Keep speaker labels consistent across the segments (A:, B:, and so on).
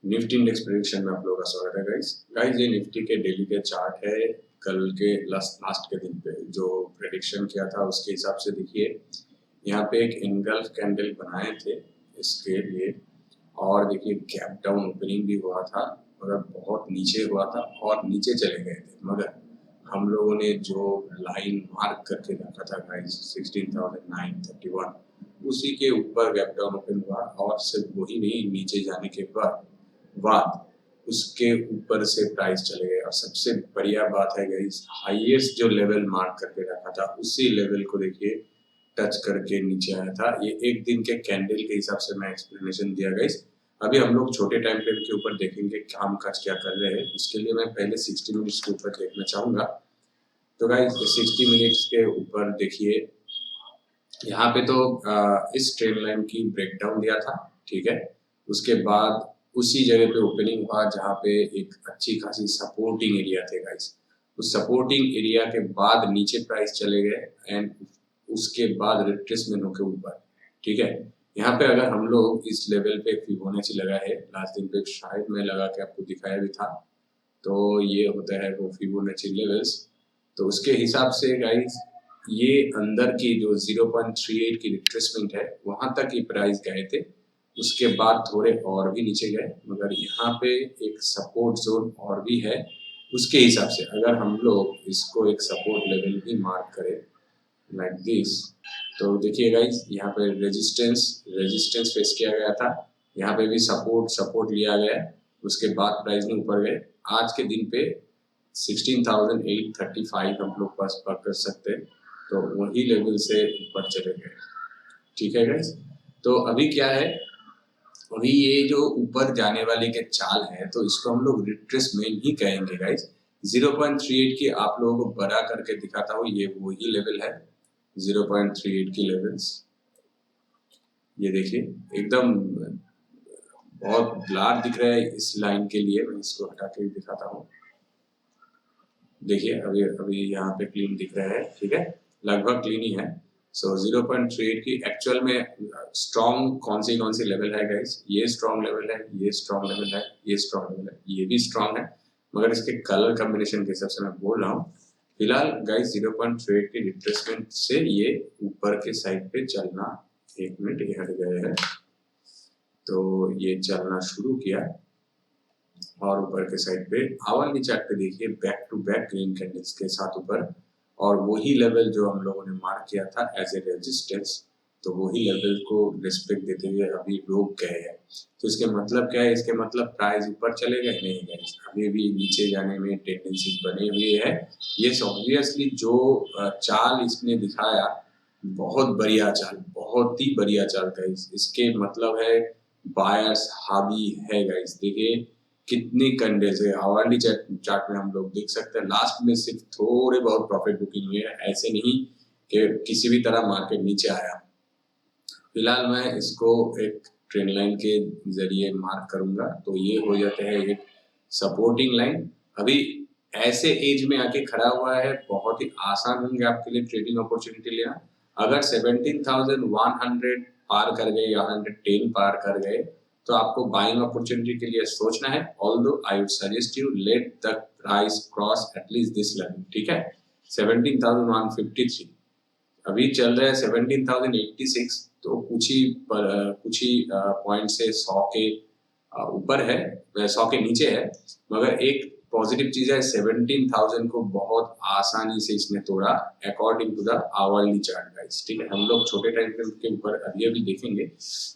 A: Nifty index prediction में आप लोगों का स्वागत है गाइस ये निफ्टी के डेली के चार्ट है। कल के लास्ट के दिन पे जो प्रेडिक्शन किया था उसके हिसाब से देखिए यहाँ पे एक एंगल्फ कैंडल बनाए थे इसके लिए, और देखिए गैप डाउन ओपनिंग भी हुआ था मगर बहुत नीचे हुआ था और नीचे चले गए थे। मगर हम लोगों ने जो लाइन मार्क करके रखा था गाइस 16,931 उसी के ऊपर गैप डाउन ओपन हुआ, और सिर्फ वही नहीं, नीचे जाने के बाद उसके ऊपर से प्राइस चले गए। और सबसे बढ़िया बात है गाइस, हाईएस्ट जो लेवल मार्क करके रखा था उसी लेवल को देखिए टच करके नीचे आया था। ये एक दिन के कैंडल के हिसाब से मैं एक्सप्लेनेशन दिया गाइस। अभी हम लोग छोटे टाइम फ्रेम के ऊपर देखेंगे काम काज क्या कर रहे हैं। उसके लिए मैं पहले 60 मिनट्स के ऊपर देखना चाहूंगा। तो गाइस 60 मिनट्स के ऊपर देखिए यहाँ पे तो इस ट्रेंड लाइन की ब्रेकडाउन दिया था, ठीक है। उसके बाद उसी जगह पे ओपनिंग हुआ जहाँ पे एक अच्छी खासी सपोर्टिंग एरिया थे गाइस। उस सपोर्टिंग एरिया के बाद नीचे प्राइस चले गए एंड उसके बाद रिट्रेसमेंट होके ऊपर, ठीक है। यहाँ पे अगर हम लोग इस लेवल पे फिबोनाची लगा है, लास्ट दिन पे शायद मैं लगा के आपको दिखाया भी था, तो ये होता है वो फिबोनाची लेवल्स। तो उसके हिसाब से गाइस ये अंदर की जो 0.38 की रिट्रेसमेंट है वहां तक ही प्राइस गए थे। उसके बाद थोड़े और भी नीचे गए, मगर यहाँ पे एक सपोर्ट जोन और भी है। उसके हिसाब से अगर हम लोग इसको एक सपोर्ट लेवल भी मार्क करें लाइक दिस, तो देखिए गाइस यहाँ पे रेजिस्टेंस फेस किया गया था, यहाँ पे भी सपोर्ट लिया गया। उसके बाद प्राइस ने ऊपर गए। आज के दिन पे 16,835 हम लोग पास कर सकते हैं, तो वही लेवल से ऊपर चले गए, ठीक है गाइस। तो अभी क्या है, अभी ये जो ऊपर जाने वाले के चाल है तो इसको हम लोग रिट्रेसमेंट ही कहेंगे गाइस। 0.38 की आप लोगों को बड़ा करके दिखाता हूँ, ये वही लेवल है 0.38 की लेवल्स। ये देखिए एकदम बहुत ब्लर दिख रहा है इस लाइन के लिए, मैं इसको हटा के दिखाता हूँ। देखिए अभी यहाँ पे क्लीन दिख रहा है, ठीक है, लगभग क्लीन ही है। सो 0.38 की एक्चुअल में स्ट्रॉन्ग कौन सी लेवल है गाइस, ये स्ट्रॉन्ग लेवल है, ये स्ट्रॉन्ग लेवल है, ये स्ट्रॉन्ग लेवल है, ये भी स्ट्रॉन्ग है, मगर इसके कलर कॉम्बिनेशन के हिसाब से मैं बोल रहा हूँ। फिलहाल गाइस 0.38 की रिट्रेसमेंट से ये ऊपर के साइड पे चलना, एक मिनट ये हट गए हैं, तो ये चलना शुरू किया और ऊपर के साइड पे आवरली चार्ट पे देखिए back to back green candles के साथ ऊपर, और वही लेवल जो हम लोगों ने मार्क किया था एज ए रेजिस्टेंस, तो वही लेवल को रिस्पेक्ट देते हुए अभी रोक गए हैं। तो इसके मतलब क्या है, इसके मतलब प्राइस ऊपर चले गए नहीं गाइस, अभी भी नीचे जाने में टेंडेंसी बने हुए है। ये ऑब्वियसली जो चाल इसने दिखाया बहुत बढ़िया चाल, बहुत ही बढ़िया चाल गाइस। इसके मतलब है बायर्स हावी है गाइस। देखिए कितनी कैंडल्स है आवरली चार्ट में हम लोग देख सकते हैं, लास्ट में सिर्फ थोड़े बहुत प्रॉफिट बुकिंग हुई है, ऐसे नहीं कि किसी भी तरह मार्केट नीचे आया। फिलहाल मैं इसको एक ट्रेंड लाइन के जरिए मार्क करूंगा, तो ये हो जाते हैं एक सपोर्टिंग लाइन। अभी ऐसे एज में आके खड़ा हुआ है, बहुत ही आसान होंगे आपके लिए ट्रेडिंग अपॉर्चुनिटी लेना। अगर 17,100 पार कर गए या 110 पार कर गए तो आपको बाइंग अपॉर्चुनिटी के लिए सोचना है। Although I would suggest you let the price cross at least this level, ठीक है। 17,153 अभी चल रहा है 17,086, तो कुछ ही पॉइंट से 100 के ऊपर है, 100 के नीचे है। मगर एक पॉजिटिव चीज है, 17,000 को बहुत आसानी से इसने तोड़ा according to the hourly chart guys, ठीक है। हम लोग छोटे टाइम फ्रेम के ऊपर अभी देखेंगे,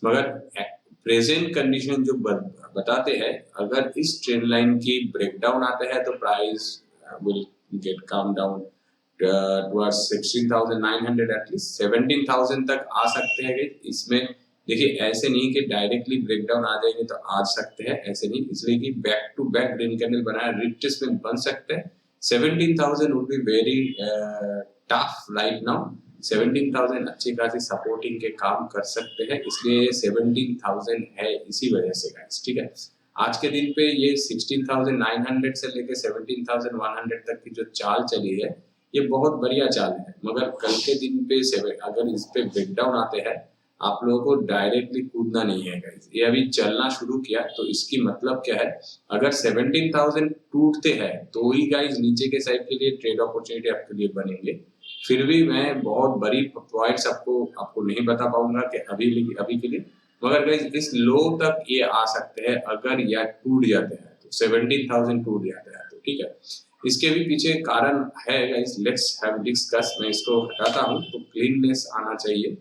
A: मगर प्रेजेंट कंडीशन जो बताते हैं अगर इस ट्रेंड लाइन की ब्रेकडाउन आता है तो price will get come down towards 16,900, at least 17,000 तक आ सकते हैं। इसमें देखिए ऐसे नहीं कि डायरेक्टली ब्रेकडाउन आ जाएंगे तो आ सकते हैं, ऐसे नहीं, इसलिए कि back to back green candle बनाया रिट्रेसमेंट बन सकते हैं। 17,000 would be very tough right now. 17,000 अच्छी खासी सपोर्टिंग के काम कर सकते हैं, इसलिए 17,000 है इसी वजह से गाइस, ठीक है। आज के दिन पे ये 16,900 से लेके 17,100 तक की जो चाल चली है ये बहुत बढ़िया चाल है, मगर कल के दिन पे अगर इस पे ब्रेकडाउन आते हैं आप लोगों को डायरेक्टली कूदना नहीं है गाइस। ये अभी चलना शुरू किया तो इसकी मतलब क्या है, अगर 17,000 टूटते हैं तो ही गाइस नीचे के साइड के लिए ट्रेड अपॉर्चुनिटी आपके लिए बनेंगे। फिर भी मैं बहुत बड़ी पॉइंट्स आपको नहीं बता पाऊंगा कि अभी के लिए, मगर गाइस इस लो तक ये आ सकते हैं अगर यह टूट जाते हैं तो 17,000 टूट जाते हैं तो ठीक है। इसके भी पीछे कारण है गाइस, लेट्स हैव डिस्कस। मैं इसको हटाता हूं तो क्लीननेस आना चाहिए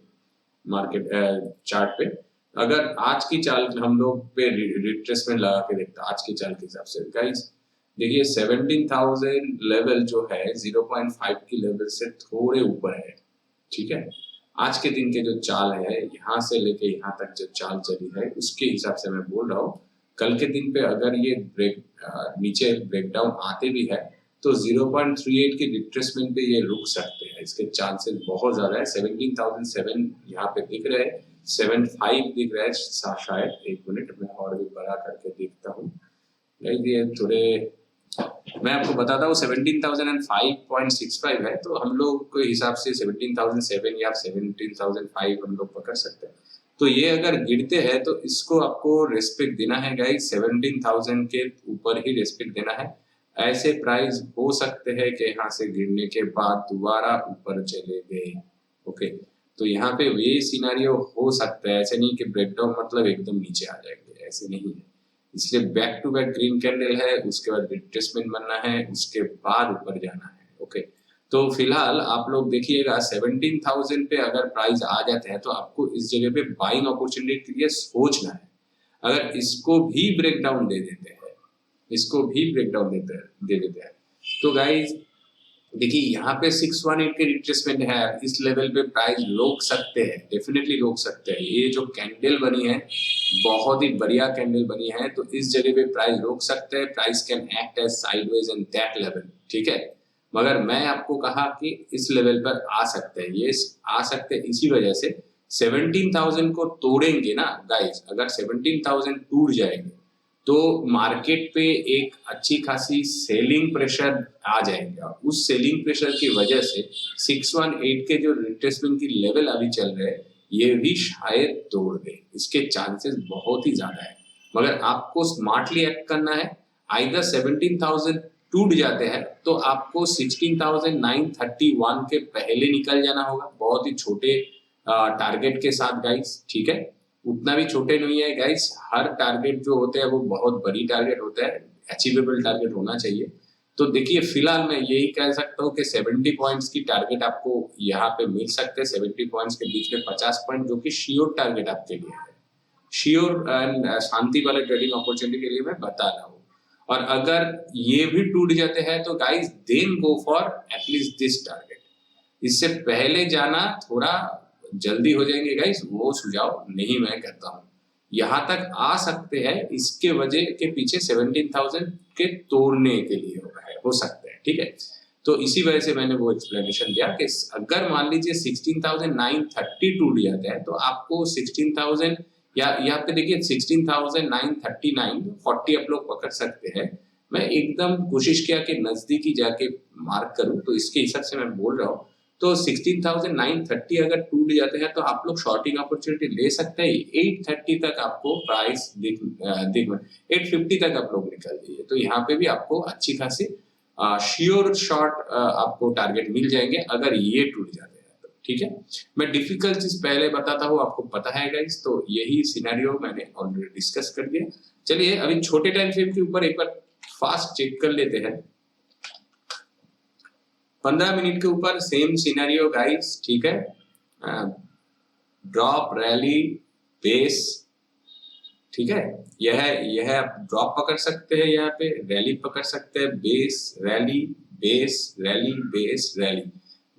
A: मार्केट चार्ट पे। अगर आज की चाल हम लोग पे रिट्रेसमेंट लगा के देखते हैं आज की चाल के हिसाब से गाइस, देखिए 17,000 लेवल जो है 0.5 की लेवल से थोड़े ऊपर है, ठीक है। आज के दिन के जो चाल है यहाँ से लेके यहाँ तक जो चाल चली है उसके हिसाब से मैं बोल रहा हूँ, कल के दिन पे अगर ये नीचे ब्रेकडाउन आते भी है तो 0.38 के रिट्रेसमेंट पे ये रुक सकते हैं, इसके चांसेस बहुत ज्यादा है। 17,007 यहाँ पे दिख रहे हैं, 75 दिख रहा है शायद। एक मिनट मैं और भी बड़ा करके देखता हूँ, ये थोड़े मैं आपको बताता हूँ 17,005.65 है, तो हम लोग के हिसाब से 17,007 या 17,005 हम लोग पकड़ सकते हैं। तो ये अगर गिरते हैं तो इसको आपको रेस्पेक्ट देना है गाइस, 17,000 के ऊपर ही रेस्पेक्ट देना है। ऐसे प्राइस हो सकते हैं कि यहाँ से गिरने के बाद दोबारा ऊपर चले गए, ओके। तो यहाँ पे ये सिनेरियो हो सकता है, ऐसे नहीं कि ब्रेकडाउन मतलब एकदम नीचे आ जाएंगे, ऐसे नहीं है। इसलिए back to back green candle है, उसके बाद रिट्रेसमेंट बनना है, उसके बाद ऊपर जाना है, ओके। तो फिलहाल आप लोग देखिएगा 17,000 पे अगर प्राइस आ जाते हैं तो आपको इस जगह पे बाइंग अपॉर्चुनिटी के लिए सोचना है। अगर इसको भी ब्रेकडाउन दे देते हैं, इसको भी ब्रेकडाउन दे देते हैं तो गाइस देखिए यहाँ पे 618 के रिट्रेसमेंट है, इस लेवल पे प्राइस रोक सकते हैं, डेफिनेटली रोक सकते हैं। ये जो कैंडल बनी है बहुत ही बढ़िया कैंडल बनी है, तो इस जगह पे प्राइस रोक सकते हैं। Price can act as sideways in that level, ठीक है। मगर मैं आपको कहा कि इस लेवल पर आ सकते हैं, ये आ सकते हैं इसी वजह से 17,000 को तोड़ेंगे ना गाइस। अगर 17,000 टूट जाएंगे तो मार्केट पे एक अच्छी खासी सेलिंग प्रेशर आ जाएगा। उस सेलिंग प्रेशर की वजह से 618 के जो रिट्रेसमेंट की लेवल अभी चल रहे हैं ये भी शायद तोड़ दे, इसके चांसेस बहुत ही ज्यादा है। मगर आपको स्मार्टली एक्ट करना है। आइदर 17,000 टूट जाते हैं तो आपको 16,931 के पहले निकल जाना होगा, बहुत ही छोटे टारगेट के साथ गाइस, ठीक है। उतना भी छोटे नहीं है गाइस, हर टारगेट जो होते हैं वो बहुत बड़ी टारगेट होता है, अचीवेबल टारगेट होना चाहिए। तो देखिए फिलहाल मैं यही कह सकता हूँ कि 70 पॉइंट्स की टारगेट आपको यहाँ पे मिल सकते हैं। 70 पॉइंट्स के बीच में 50 पॉइंट जो कि श्योर टारगेट आपके लिए है, श्योर एंड शांति वाले ट्रेडिंग अपॉर्चुनिटी के लिए मैं बता रहा हूँ। और अगर ये भी टूट जाते हैं तो guys then go for at least this target. इससे पहले जाना थोड़ा जल्दी हो जाएंगे गाइस, वो सुझाव नहीं मैं करता हूँ। यहाँ तक आ सकते हैं, इसके वजह के पीछे 17,000 के तोड़ने के लिए हो सकते हैं, ठीक है। तो इसी वजह से मैंने वो एक्सप्लेनेशन दिया कि अगर मान लीजिए 16,930 टूट जाता है तो आपको 16,000 या यहाँ पे देखिए 16,939 40 आप लोग पकड़ सकते हैं। मैं एकदम कोशिश किया कि नजदीकी जाके मार्क करूं, तो इसके हिसाब से मैं बोल रहा हूँ। तो 16,930 अगर टूट जाते हैं तो आप लोग शॉर्टिंग अपॉर्चुनिटी ले सकते हैं। 830 तक आपको प्राइस 850 तक आप लोग निकल जाइए, तो यहाँ पे भी आपको अच्छी खासी श्योर शॉर्ट आपको टारगेट मिल जाएंगे अगर ये टूट जाते हैं तो, ठीक है। मैं डिफिकल्ट चीज पहले बताता हूँ, आपको पता है गाइस, तो यही सिनेरियो मैंने ऑलरेडी डिस्कस कर दिया। चलिए अभी छोटे टाइम फ्रेम के ऊपर एक बार फास्ट चेक कर लेते हैं। 15 मिनट के ऊपर सेम सिनेरियो गाइस, ठीक है। ड्रॉप रैली बेस, ठीक है। यह आप ड्रॉप पकड़ सकते हैं, यहाँ पे रैली पकड़ सकते हैं, base rally base rally base rally.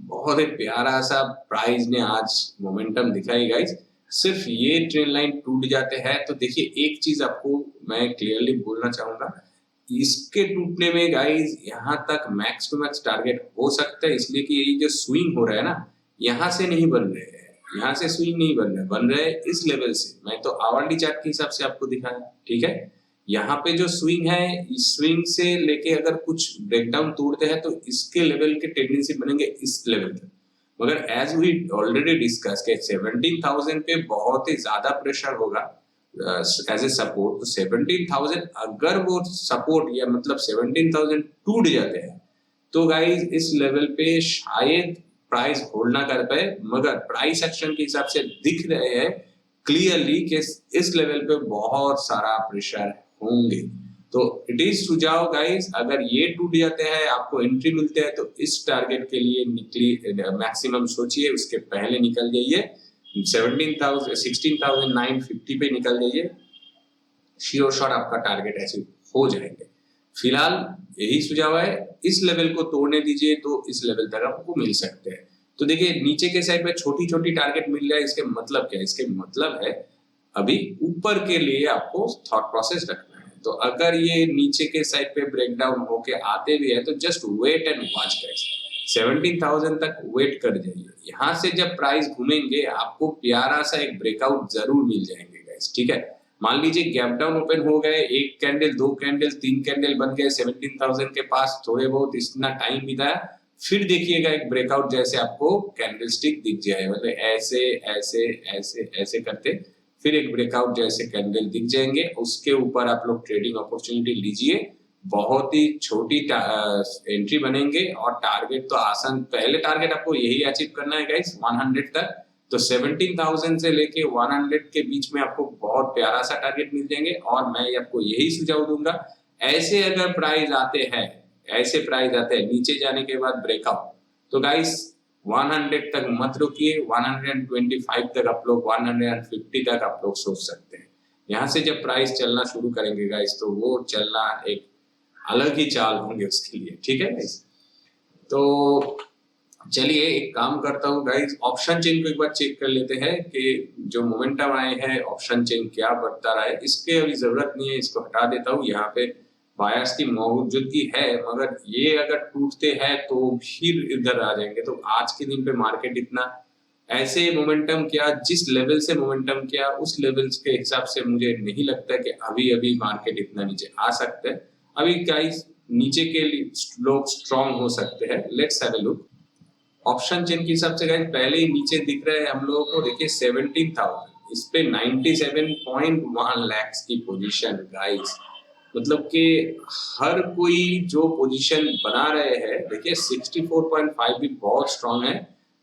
A: बहुत ही प्यारा सा प्राइस ने आज मोमेंटम दिखाई गाइस। सिर्फ ये ट्रेन लाइन टूट जाते हैं तो देखिए एक चीज आपको मैं क्लियरली बोलना चाहूंगा, इसके टूटने में गाइस यहाँ तक मैक्स टू मैक्स टारगेट हो सकता है, इसलिए कि ये जो स्विंग हो रहा है ना, यहाँ से नहीं बन रहे हैं, यहाँ से स्विंग नहीं बन रहे हैं इस लेवल से। मैं तो आवरली चार्ट के हिसाब से आपको दिखाया, ठीक है। यहाँ पे जो स्विंग है, इस स्विंग से लेके अगर कुछ ब्रेकडाउन तोड़ते हैं तो इसके लेवल के टेंडेंसी बनेंगे इस लेवल तक। मगर एज वी ऑलरेडी डिस्कस के 17,000 पे बहुत ही ज्यादा प्रेशर होगा एज ए सपोर्ट। तो 17,000 अगर वो सपोर्ट या मतलब 17,000 टूट जाते हैं तो गाइज इस लेवल पे शायद प्राइस होल्ड ना कर पाए, मगर प्राइस एक्शन के हिसाब से दिख रहे हैं क्लियरली कि इस लेवल पे बहुत सारा प्रेशर होंगे। तो इट इज सुझाव गाइस, अगर ये टूट जाते हैं आपको एंट्री मिलते हैं तो इस टारगेट के लिए निकली मैक्सिमम सोचिए, उसके पहले निकल जाइए 17,000 16,950 पे निकल जाइए, श्योर शॉट आपका टारगेट ऐसे हो जाएंगे। फिलहाल यही सुझाव है, इस लेवल को तोड़ने दीजिए तो इस लेवल तक आपको मिल सकते हैं। तो देखिए नीचे के साइड पे छोटी छोटी टारगेट मिल रहा है, इसके मतलब क्या है? इसके मतलब है अभी ऊपर के लिए आपको थॉट प्रोसेस रखना है। तो अगर ये नीचे के साइड पे ब्रेकडाउन होके आते भी है तो just wait and watch guys, 17,000 तक वेट कर जाइए। यहाँ से जब प्राइस घूमेंगे आपको प्यारा सा एक ब्रेकआउट जरूर मिल जाएंगे गाइस, ठीक है। मान लीजिए गैप डाउन ओपन हो गए, एक कैंडल, दो कैंडल, तीन कैंडल बन गए 17,000 के पास, थोड़े बहुत इतना टाइम बिताया, फिर देखिएगा एक ब्रेकआउट जैसे आपको कैंडलस्टिक दिख जाए, मतलब ऐसे ऐसे ऐसे ऐसे करते फिर एक ब्रेकआउट जैसे कैंडल दिख जाएंगे, उसके ऊपर आप लोग ट्रेडिंग अपॉर्चुनिटी लीजिए। बहुत ही छोटी एंट्री बनेंगे और टारगेट तो आसान, पहले टारगेट आपको यही अचीव करना है गाइस 100 तक। तो 17,000 से लेके 100 के बीच में आपको बहुत प्यारा सा टारगेट मिल जाएंगे। और मैं आपको यही सुझाव दूंगा, ऐसे अगर प्राइस आते हैं, ऐसे प्राइस आते हैं नीचे जाने के बाद ब्रेकआउट, तो गाइस 100 तक मत रुकिए, 125 तक आप लोग, 150 तक आप लोग सोच सकते हैं। यहाँ से जब प्राइस चलना शुरू करेंगे गाइस तो वो चलना एक अलग ही चाल होंगे उसके लिए, ठीक है गाइस। तो चलिए एक काम करता हूँ गाइस, ऑप्शन चेन को एक बार चेक कर लेते हैं कि जो मोमेंटम आए हैं ऑप्शन चेन क्या बढ़ता रहा है। इसके अभी जरूरत नहीं है, इसको हटा देता हूँ। यहाँ पे बायस की मौजूदगी है, मगर ये अगर टूटते हैं तो फिर इधर आ जाएंगे। तो आज के दिन पे मार्केट इतना ऐसे मोमेंटम किया, जिस लेवल से मोमेंटम किया उस लेवल के हिसाब से मुझे नहीं लगता कि अभी अभी मार्केट इतना नीचे आ सकता है। अभी गाइस नीचे के लिए लोग स्ट्रॉन्ग हो सकते हैं। Let's have a look option chain के हिसाब से गाइस, पहले ही नीचे दिख रहा है हम लोगों को, देखिए 17,000, इस पे 97.1 लाख की पोजीशन गाइस, मतलब कि हर कोई जो पोजीशन बना रहे हैं, देखिए 64.5 भी बहुत स्ट्रांग है,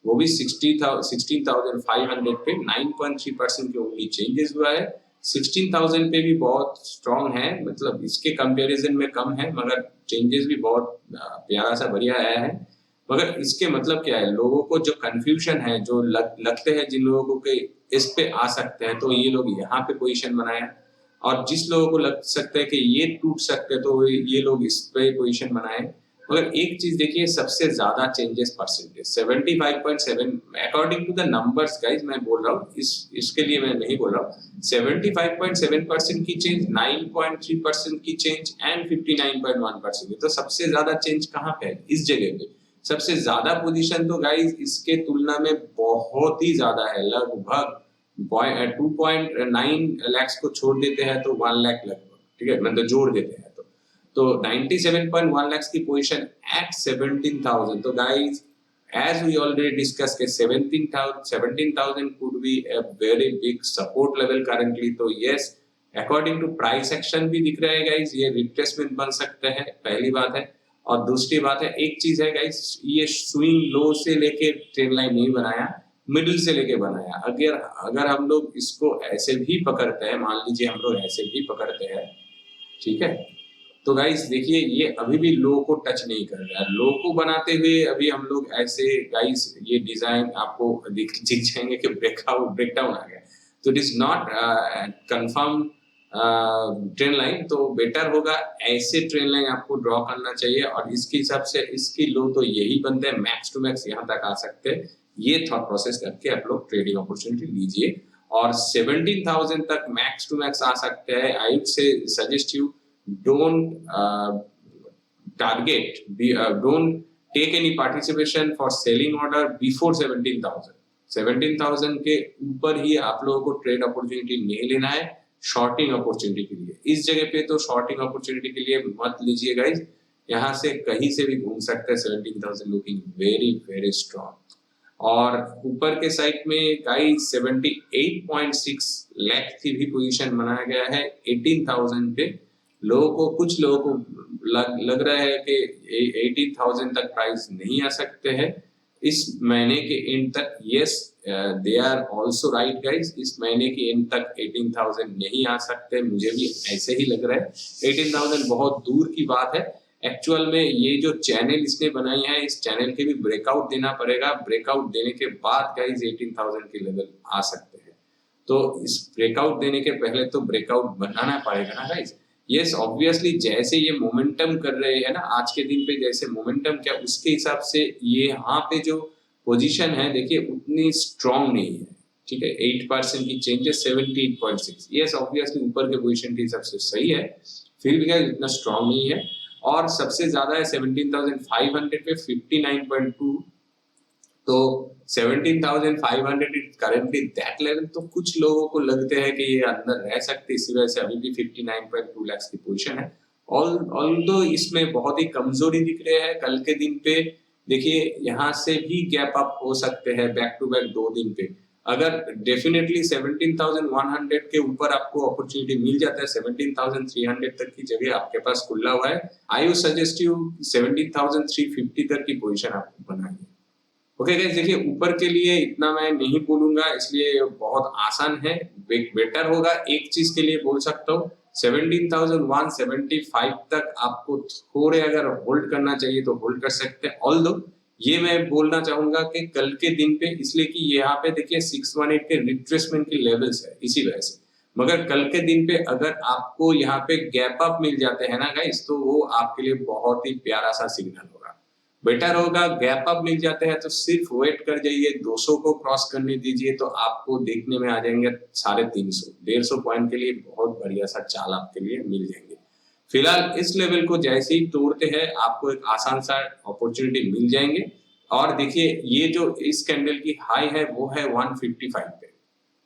A: वो भी 16,500 पे 9.3% की ओनली चेंजेस हुआ है। 16,000 पे भी बहुत स्ट्रांग है, मतलब इसके कंपैरिजन में कम है, मगर चेंजेस भी बहुत प्यारा सा बढ़िया आया है। मगर इसके मतलब क्या है, लोगों को जो कंफ्यूजन है, जो लगते हैं जिन लोगों को कि इस पे आ सकते हैं तो ये लोग यहाँ पे पोजीशन बनाए, और जिस लोगों को लग सकता है कि ये टूट सकते हैं तो ये लोग इस पे पोजीशन बनाए। मगर एक चीज देखिए, सबसे ज्यादा changes percentage 75.7 according to the numbers guys, मैं बोल रहा हूँ, इसके लिए मैं नहीं बोल रहा हूँ। 75.7% की चेंज, 9.3% की चेंज एंड 59.1%, तो सबसे ज्यादा चेंज कहाँ पे है? इस जगह पे सबसे ज्यादा पोजीशन तो गाइस इसके तुलना में बहुत ही ज्यादा है, लगभग 2.9 लाख को छोड़ देते हैं तो 1 लाख लगभग, ठीक है, मतलब जोड़ देते हैं तो 97.1 लाख की पोजीशन एट 17,000। तो guys as we already discussed के 17,000 could be a very big support level currently। तो yes, according to price action भी दिख रहा है गाइस, ये रिट्रेसमेंट बन सकता है, पहली बात है। और दूसरी बात है, एक चीज है गाइस, ये स्विंग लो से लेके ट्रेंड लाइन नहीं बनाया, मिडिल से लेके बनाया। अगर हम लोग इसको ऐसे भी पकड़ते हैं, मान लीजिए हम लोग ऐसे भी पकड़ते हैं, ठीक है, तो गाइस देखिए ये अभी भी लो को टच नहीं कर रहा है। लो को बनाते हुए अभी हम लोग ऐसे गाइस, ये डिजाइन आपको दिख जाएंगे कि ब्रेकडाउन आ गया, तो it is not confirm trend line. तो बेटर होगा ऐसे ट्रेंड लाइन आपको ड्रॉ करना चाहिए, और इसके हिसाब से इसकी लो तो यही बनते हैं, मैक्स टू मैक्स यहाँ तक आ सकते हैं। ये थॉट प्रोसेस करके आप लोग ट्रेडिंग अपॉर्चुनिटी लीजिए, और 17,000 तक मैक्स टू मैक्स आ सकते हैं। I would say suggest you don't don't take any participation for selling order before 17,000। 17,000 के ऊपर ही आप लोगों को ट्रेड अपॉर्चुनिटी नहीं लेना है शॉर्टिंग अपॉर्चुनिटी के लिए। इस जगह पे तो शॉर्टिंग अपॉर्चुनिटी के लिए मत लीजिए गाइस, यहाँ से कहीं से भी घूम सकते हैं। 17,000 लुकिंग वेरी वेरी स्ट्रॉन्ग। और ऊपर के साइड में गाइस 78.6 लाख की भी पोजीशन बनाया गया है 18,000 पे। लोगों को, कुछ लोगों को लग रहा है कि 18,000 तक प्राइस नहीं आ सकते हैं इस महीने के एंड तक। Yes, they are also right guys, इस महीने के एंड तक 18,000 नहीं आ सकते, मुझे भी ऐसे ही लग रहा है। 18,000 बहुत दूर की बात है। एक्चुअल में ये जो चैनल इसने बनाई है, इस चैनल के भी ब्रेकआउट देना पड़ेगा। ब्रेकआउट देने के बाद गाइस 18,000 के लेवल आ सकते हैं। तो इस ब्रेकआउट देने के पहले तो ब्रेकआउट बनाना पड़ेगा ना गाइस। यस, ऑब्वियसली जैसे ये मोमेंटम कर रहे हैं ना आज के दिन पे, जैसे मोमेंटम क्या, उसके हिसाब से ये यहाँ पे जो पोजीशन है देखिए उतनी स्ट्रांग नहीं है। ठीक है, 8% की चेंजेस 78.6। यस, ऑब्वियसली ऊपर के पोजीशन के हिसाब से सही है, फिर भी गाइस इतना स्ट्रांग नहीं है। और सबसे ज्यादा है 17,500 पे 59.2। तो 17,500 इज करेंटली दैट लेवल। तो कुछ लोगों को लगते हैं कि ये अंदर रह सकते, इसी वजह से अभी भी 59.2 लाख की पोजीशन है। ऑल्दो इसमें बहुत ही कमजोरी दिख रहे हैं कल के दिन पे। देखिए यहाँ से भी गैप अप हो सकते हैं बैक टू बैक 2 दिन पे। अगर डेफिनेटली 17,100 के ऊपर आपको अपॉर्चुनिटी मिल जाता है, 17,300 तक की जगह आपके पास खुला हुआ है, आई वुड सजेस्ट यू 17,350 तक की पोजीशन आपको बनानी है। ओके गाइस, देखिए ऊपर के लिए इतना मैं नहीं बोलूंगा, इसलिए बहुत आसान है। बेटर होगा एक चीज के लिए बोल सकता हूँ, 17,175 तक आपको थोड़े अगर होल्ड करना चाहिए तो होल्ड कर सकते हैं। ऑल्दो ये मैं बोलना चाहूंगा कि कल के दिन पे, इसलिए कि यहाँ पे देखिए 618 के रिट्रेसमेंट के लेवल्स है इसी वजह से। मगर कल के दिन पे अगर आपको यहाँ पे गैप अप मिल जाते हैं ना गाइस, तो वो आपके लिए बहुत ही प्यारा सा सिग्नल होगा। बेटर होगा गैप अप मिल जाते हैं तो सिर्फ वेट कर जाइए, 200 को क्रॉस करने दीजिए, तो आपको देखने में आ जाएंगे 350, 150 पॉइंट के लिए बहुत बढ़िया सा चाल आपके लिए मिल जाएंगे। फिलहाल इस लेवल को जैसे ही तोड़ते हैं आपको एक आसान सा अपॉर्चुनिटी मिल जाएंगे। और देखिए ये जो इस कैंडल की हाई है वो है 155 पे।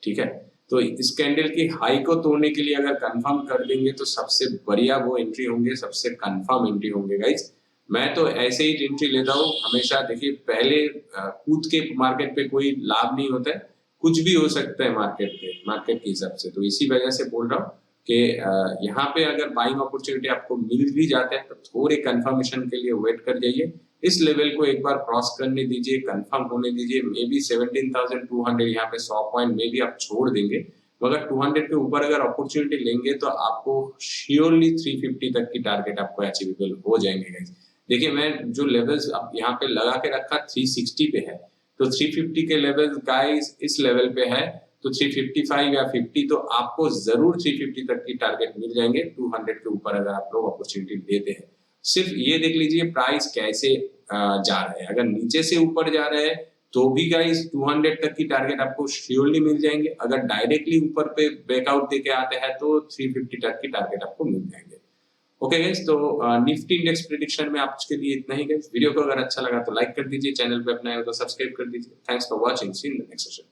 A: ठीक है, तो इस कैंडल की हाई को तोड़ने के लिए अगर कंफर्म कर देंगे तो सबसे बढ़िया वो एंट्री होंगे, सबसे कंफर्म एंट्री होंगे गाइस। मैं तो ऐसे ही एंट्री लेता हूँ हमेशा। देखिए पहले कूद के मार्केट पे कोई लाभ नहीं होता है, कुछ भी हो सकता है मार्केट के हिसाब से। तो इसी वजह से बोल रहा हूँ कि यहाँ पे अगर बाइंग अपॉर्चुनिटी आपको मिल भी जाता है तो थोड़े कंफर्मेशन के लिए वेट कर जाइए। इस लेवल को एक बार क्रॉस करने दीजिए, कंफर्म होने दीजिए। मे बी 17,200 यहाँ पे 100 पॉइंट में भी आप छोड़ देंगे, मगर 200 के ऊपर अगर अपॉर्चुनिटी लेंगे तो आपको श्योरली 350 तक की टारगेट आपको अचीवेबल हो जाएंगे गाइस। देखिए मैं जो लेवल्स अब यहाँ पे लगा के रखा 360 पे है, तो 350 के लेवल गाइस इस लेवल पे है, तो 355 या 50 तो आपको जरूर 350 तक की टारगेट मिल जाएंगे 200 के ऊपर अगर आप लोग अपॉर्चुनिटी देते हैं। सिर्फ ये देख लीजिए प्राइस कैसे जा रहा है। अगर नीचे से ऊपर जा रहा है तो भी गाइस 200 तक की टारगेट आपको श्योरली मिल जाएंगे। अगर डायरेक्टली ऊपर पे ब्रेकआउट देके आते हैं तो 350 तक की टारगेट आपको मिल जाएंगे। ओके गाइस, तो निफ्टी इंडेक्स प्रेडिक्शन में आज के लिए इतना ही गाइस। वीडियो को अगर अच्छा लगा तो लाइक कर दीजिए, चैनल पे अपना है तो सब्सक्राइब कर दीजिए। Thanks for watching, see in the next session.